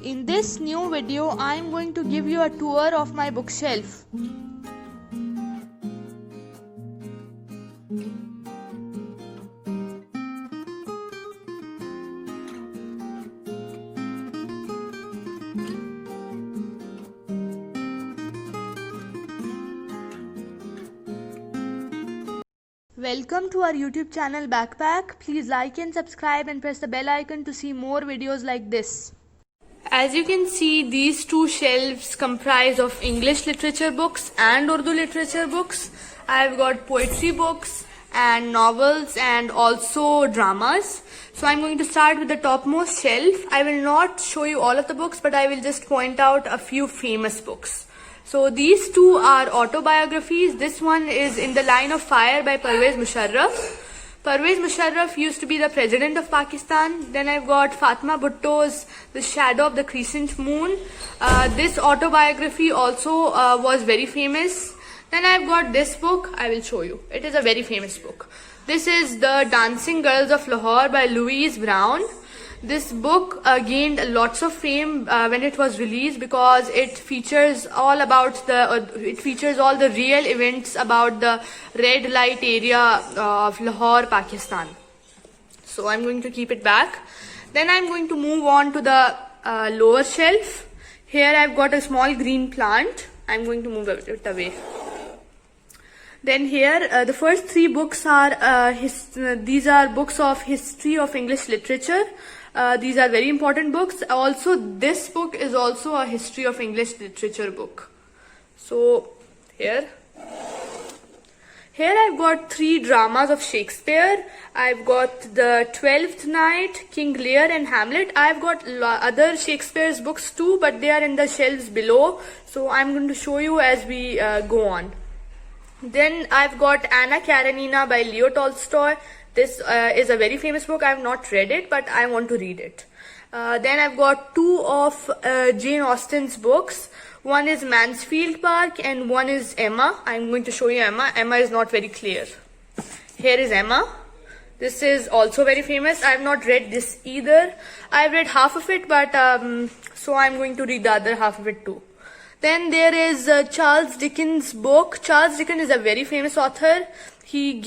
In this new video, I am going to give you a tour of my bookshelf. Welcome to our YouTube channel Backpack. Please like and subscribe and press the bell icon to see more videos like this. As you can see, these two shelves comprise of English literature books and Urdu literature books. I've got poetry books and novels and also dramas. So I'm going to start with the topmost shelf. I will not show you all of the books, but I will just point out a few famous books. So these two are autobiographies. This one is In the Line of Fire by Pervez Musharraf. Pervez Musharraf used to be the president of Pakistan. Then I've got Fatima Bhutto's The Shadow of the Crescent Moon. This autobiography also was very famous. Then I've got this book. I will show you. It is a very famous book. This is The Dancing Girls of Lahore by Louise Brown. This book gained lots of fame when it was released because it features all all the real events about the red light area of Lahore, Pakistan. So I'm going to keep it back. Then I'm going to move on to the lower shelf. Here I've got a small green plant. I'm going to move it away. Then here the first three books are these are books of history of English literature. These are very important books. Also, this book is also a history of English literature book. So here I've got three dramas of Shakespeare. I've got The Twelfth Night, King Lear and Hamlet. I've got other Shakespeare's books too, but they are in the shelves below. So I'm going to show you as we go on. Then I've got Anna Karenina by Leo Tolstoy. This is a very famous book. I have not read it, but I want to read it. Then I've got two of Jane Austen's books. One is Mansfield Park and one is Emma. I'm going to show you Emma. Emma is not very clear. Here is Emma. This is also very famous. I have not read this either. I've read half of it, but so I'm going to read the other half of it too. Then there is Charles Dickens' book. Charles Dickens is a very famous author. His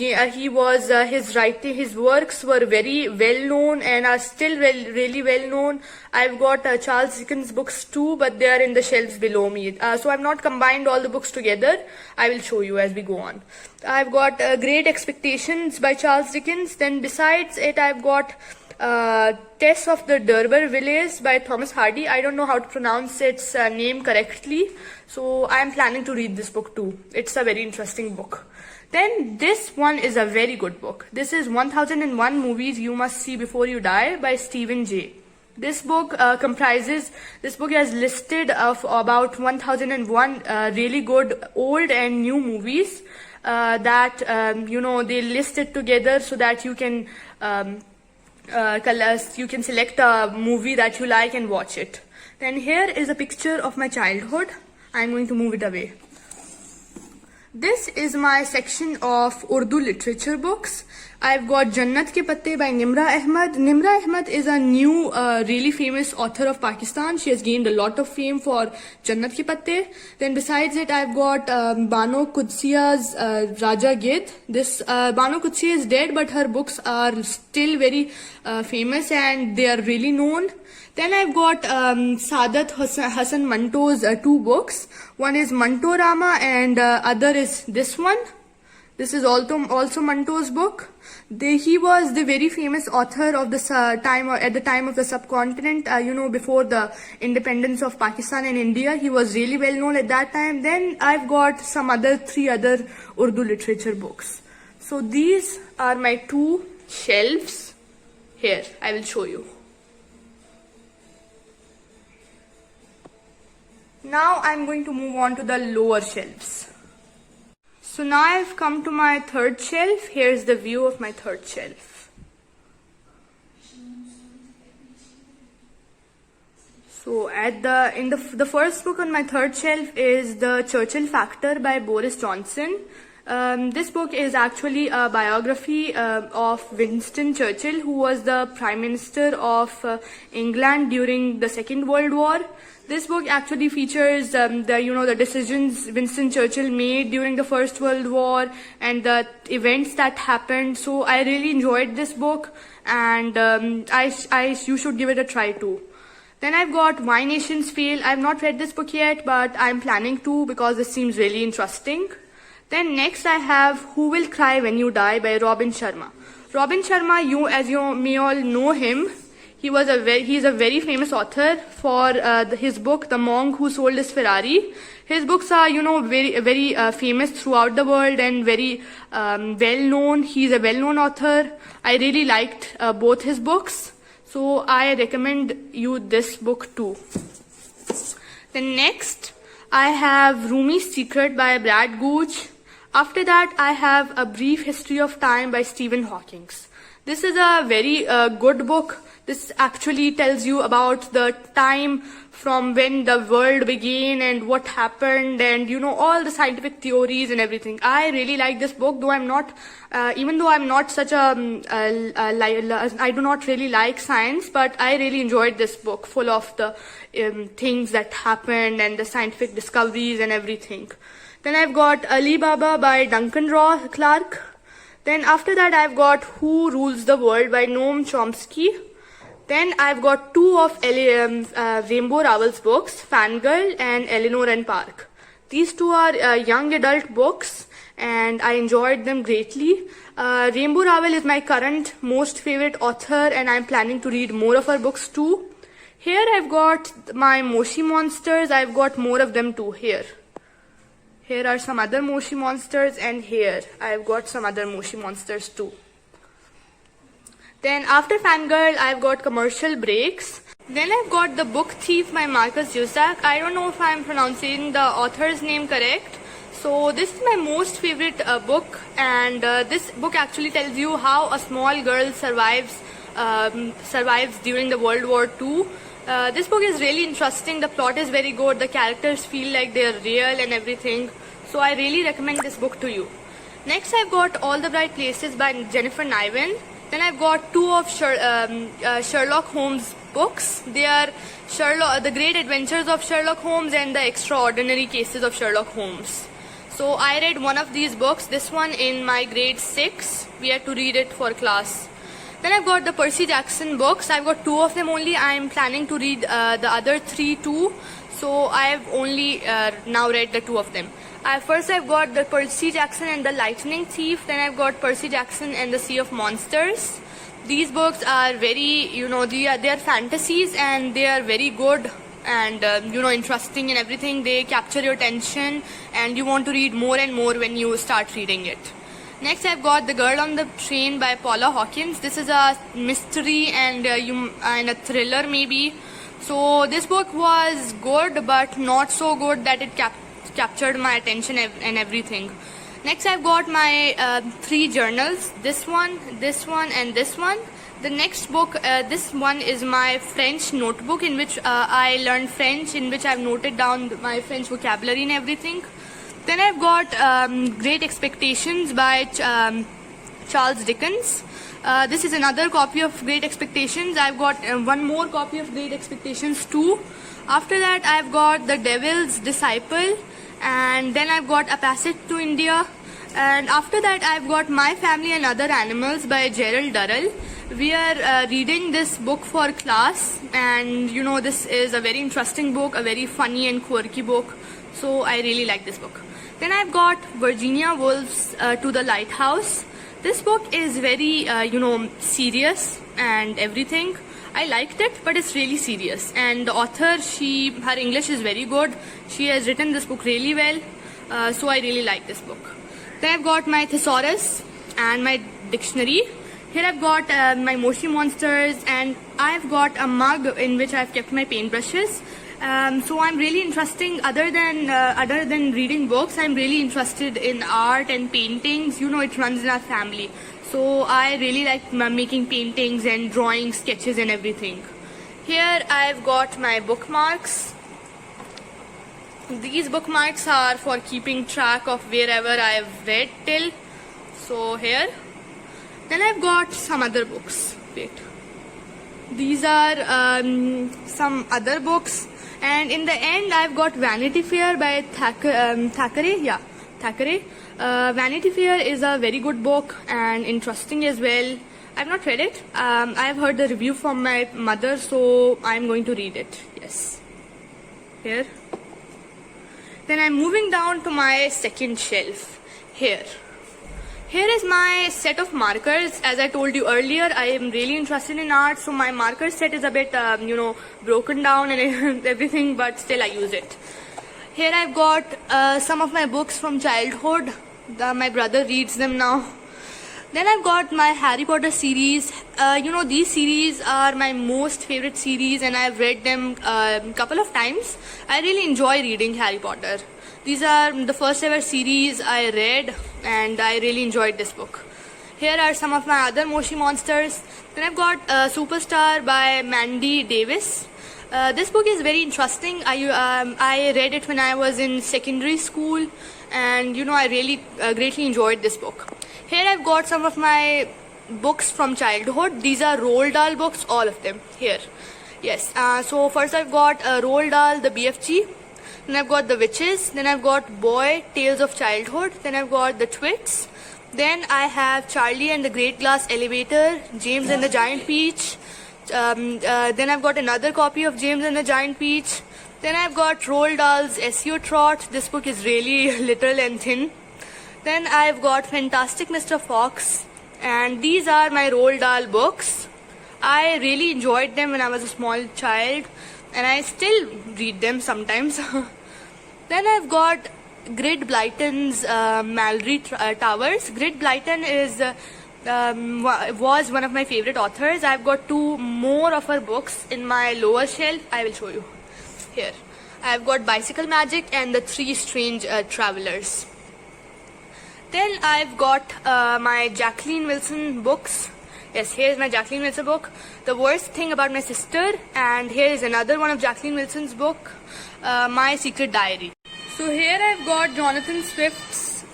works were very well known and are still really well known. I've got Charles Dickens books too, but they are in the shelves below me. So I've not combined all the books together. I will show you as we go on. I've got Great Expectations by Charles Dickens. Then besides it, I've got Tess of the D'Urbervilles by Thomas Hardy. I don't know how to pronounce its name correctly, so I'm planning to read this book too. It's a very interesting book. Then this one is a very good book. This is 1001 Movies You Must See Before You Die by Stephen Jay. This book has listed of about 1001 really good old and new movies that they list it together so that you can select a movie that you like and watch it. Then here is a picture of my childhood. I'm going to move it away. This is my section of Urdu literature books. I've got Jannat Ke Patte by Nimra Ahmed. Nimra Ahmed is a new, really famous author of Pakistan. She has gained a lot of fame for Jannat Ke Patte. Then besides it, I've got Bano Qudsiya's Raja Gid. This Bano Qudsiya is dead, but her books are still very famous and they are really known. Then I've got Saadat Hasan Manto's two books. One is Manto Rama and other is this one. This is also Manto's book. He was the very famous author of the time, at the time of the subcontinent, before the independence of Pakistan and India. He was really well known at that time. Then I've got three other Urdu literature books. So these are my two shelves. Here, I will show you. Now I'm going to move on to the lower shelves. So now I've come to my third shelf. Here's the view of my third shelf. So the first book on my third shelf is The Churchill Factor by Boris Johnson. This book is actually a biography of Winston Churchill, who was the Prime Minister of England during the Second World War. This book actually features the decisions Winston Churchill made during the First World War and the events that happened. So I really enjoyed this book, and you should give it a try too. Then I've got Why Nations Fail. I've not read this book yet, but I'm planning to because this seems really interesting. Then next I have Who Will Cry When You Die by Robin Sharma. Robin Sharma, as you may all know him, he's a very famous author for his book The Monk Who Sold His Ferrari. His books are very famous throughout the world and very well known. He's a well known author. I really liked both his books, so I recommend you this book too. Then next I have Rumi's Secret by Brad Gooch. After that I have A Brief History of Time by Stephen Hawking. This is a very good book. This actually tells you about the time from when the world began and what happened, and all the scientific theories and everything. I really like this book, though even though I'm not such I do not really like science, but I really enjoyed this book, full of the things that happened and the scientific discoveries and everything. Then I've got Ali Baba by Duncan Clark. Then after that I've got Who Rules the World by Noam Chomsky. Then I've got two of Rainbow Rowell's books, Fangirl and Eleanor and Park. These two are young adult books and I enjoyed them greatly. Rainbow Rowell is my current most favorite author and I'm planning to read more of her books too. Here I've got my Moshi Monsters. I've got more of them too here. Here are some other Moshi Monsters, and here I've got some other Moshi Monsters too. Then after Fangirl, I've got Commercial Breaks. Then I've got The Book Thief by Marcus Zusak. I don't know if I'm pronouncing the author's name correct. So this is my most favorite book, and this book actually tells you how a small girl survives during the World War II. This book is really interesting. The plot is very good. The characters feel like they're real and everything. So I really recommend this book to you. Next I've got All the Bright Places by Jennifer Niven. Then I've got two of Sherlock Holmes books. They are The Great Adventures of Sherlock Holmes and The Extraordinary Cases of Sherlock Holmes. So I read one of these books, this one in my grade 6. We had to read it for class. Then I've got the Percy Jackson books. I've got two of them only. I'm planning to read the other three too. So I've only now read the two of them. First I've got the Percy Jackson and the Lightning Thief. Then I've got Percy Jackson and the Sea of Monsters. These books are very, they are fantasies and they are very good and interesting and everything. They capture your attention and you want to read more and more when you start reading it. Next I've got The Girl on the Train by Paula Hawkins. This is a mystery and a thriller maybe. So this book was good but not so good that it captured my attention and everything. Next I've got my 3 journals, this one, and this one. The next book, this one is my French notebook in which I learned French, in which I've noted down my French vocabulary and everything. Then I've got Great Expectations by Charles Dickens. This is another copy of Great Expectations. I've got one more copy of Great Expectations too. After that I've got The Devil's Disciple, and then I've got A Passage to India, and after that I've got My Family and Other Animals by Gerald Durrell. We are reading this book for class, and this is a very interesting book, a very funny and quirky book, so I really like this book. Then I've got Virginia Woolf's To the Lighthouse. This book is very serious and everything. I liked it, but it's really serious, and the author, her English is very good. She has written this book really well, so I really like this book. Then I've got my thesaurus and my dictionary. Here I've got my Moshi Monsters, and I've got a mug in which I've kept my paintbrushes. So I'm really interested, other than reading books, I'm really interested in art and paintings. It runs in our family. So I really like making paintings and drawing sketches and everything. Here I've got my bookmarks. These bookmarks are for keeping track of wherever I have read till. So here. Then I've got some other books. Wait. These are some other books. And in the end, I've got Vanity Fair by Thackeray. Yeah, Thackeray. Vanity Fair is a very good book and interesting as well. I've not read it. I've heard the review from my mother, so I'm going to read it. Yes. Here. Then I'm moving down to my second shelf. Here. Here is my set of markers. As I told you earlier, I am really interested in art, so my marker set is a bit, broken down and everything, but still I use it. Here I've got some of my books from childhood. My brother reads them now. Then I've got my Harry Potter series. These series are my most favorite series and I've read them a couple of times. I really enjoy reading Harry Potter. These are the first ever series I read and I really enjoyed this book. Here are some of my other Moshi monsters. Then I've got Superstar by Mandy Davis. This book is very interesting. I read it when I was in secondary school and I really greatly enjoyed this book. Here I've got some of my books from childhood. These are Roald Dahl books, all of them. Here. Yes. So first I've got Roald Dahl, the BFG. Then I've got The Witches. Then I've got Boy, Tales of Childhood. Then I've got The Twits. Then I have Charlie and the Great Glass Elevator, James and the Giant Peach. Then I've got another copy of James and the Giant Peach. Then I've got Roald Dahl's SEO Trot. This book is really little and thin. Then I've got Fantastic Mr. Fox. And these are my Roald Dahl books. I really enjoyed them when I was a small child. And I still read them sometimes. Then I've got Grid Blyton's Mallory Towers. Grid Blyton was one of my favorite authors. I've got two more of her books in my lower shelf. I will show you. Here. I've got Bicycle Magic and The Three Strange Travelers. Then I've got my Jacqueline Wilson books. Yes, here's my Jacqueline Wilson book, The Worst Thing About My Sister, and here is another one of Jacqueline Wilson's book, My Secret Diary. So here I've got Jonathan Swift's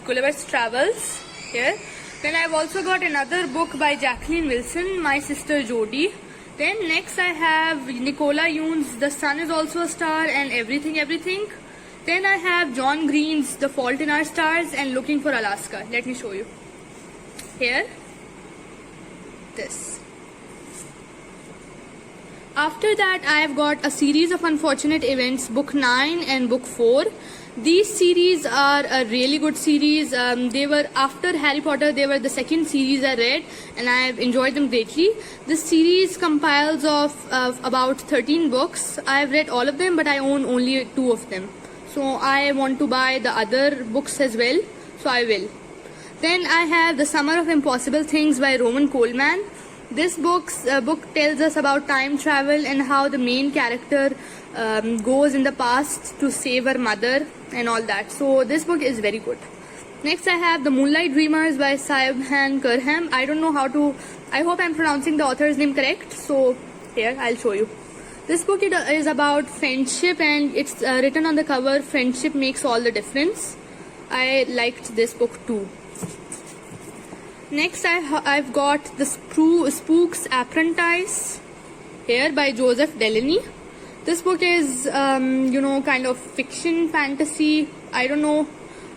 Gulliver's Travels, here. Then I've also got another book by Jacqueline Wilson, My Sister Jodie. Then next I have Nicola Yoon's The Sun Is Also a Star and Everything. Then I have John Green's The Fault in Our Stars and Looking for Alaska. Let me show you. Here. This. After that I have got A Series of Unfortunate Events, book 9 and book 4. These series are a really good series. They were after Harry Potter, they were the second series I read and I have enjoyed them greatly. This series compiles of about 13 books. I have read all of them but I own only 2 of them. So I want to buy the other books as well, so I will. Then I have The Summer of Impossible Things by Roman Coleman. This book tells us about time travel and how the main character goes in the past to save her mother and all that. So this book is very good. Next I have The Moonlight Dreamers by Saibhan Kurham. I don't know I hope I'm pronouncing the author's name correct. So here I'll show you. This book is about friendship and it's written on the cover, Friendship Makes All the Difference. I liked this book too. Next I've got The Spook's Apprentice here by Joseph Delaney. This book is kind of fiction, fantasy, I don't know,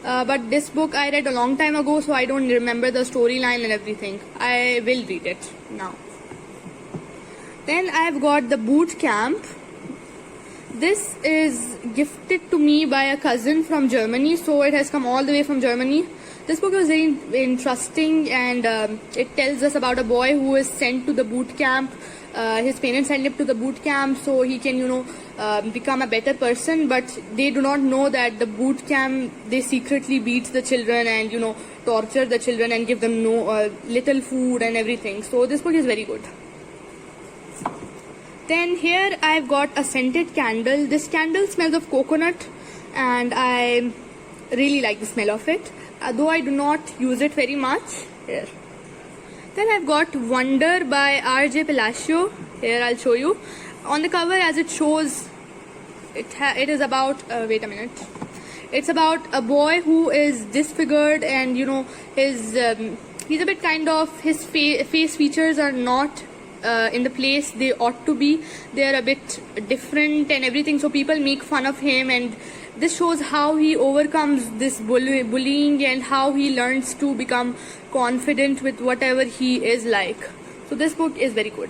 but this book I read a long time ago, so I don't remember the storyline and everything. I will read it now. Then I've got The Boot Camp. This is gifted to me by a cousin from Germany, so it has come all the way from Germany. This book was very interesting and it tells us about a boy who is sent to the boot camp. His parents send him to the boot camp so he can, become a better person, but they do not know that the boot camp, they secretly beat the children and, torture the children and give them little food and everything. So this book is very good. Then here I've got a scented candle. This candle smells of coconut and I really like the smell of it. Though I do not use it very much. Here. Then I've got Wonder by R.J. Palacio. Here I'll show you. On the cover as it shows, it is about wait a minute. It's about a boy who is disfigured, and you know his he's a bit kind of, his face features are not in the place they ought to be. They are a bit different and everything, so people make fun of him, and this shows how he overcomes this bullying and how he learns to become confident with whatever he is like. So this book is very good.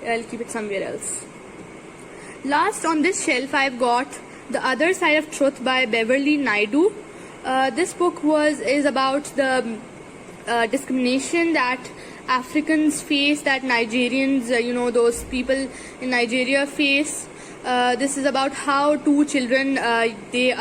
I'll keep it somewhere else. Last on this shelf I've got The Other Side of Truth by Beverly Naidu. This book is about the discrimination that Africans face, that Nigerians, those people in Nigeria face. This is about how two children, they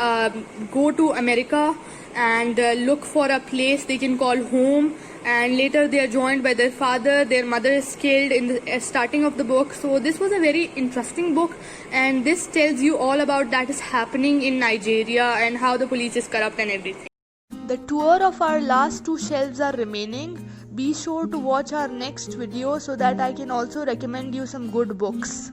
go to America and look for a place they can call home, and later they are joined by their father. Their mother is killed in the starting of the book. So this was a very interesting book, and this tells you all about that is happening in Nigeria and how the police is corrupt and everything. The tour of our last two shelves are remaining. Be sure to watch our next video so that I can also recommend you some good books.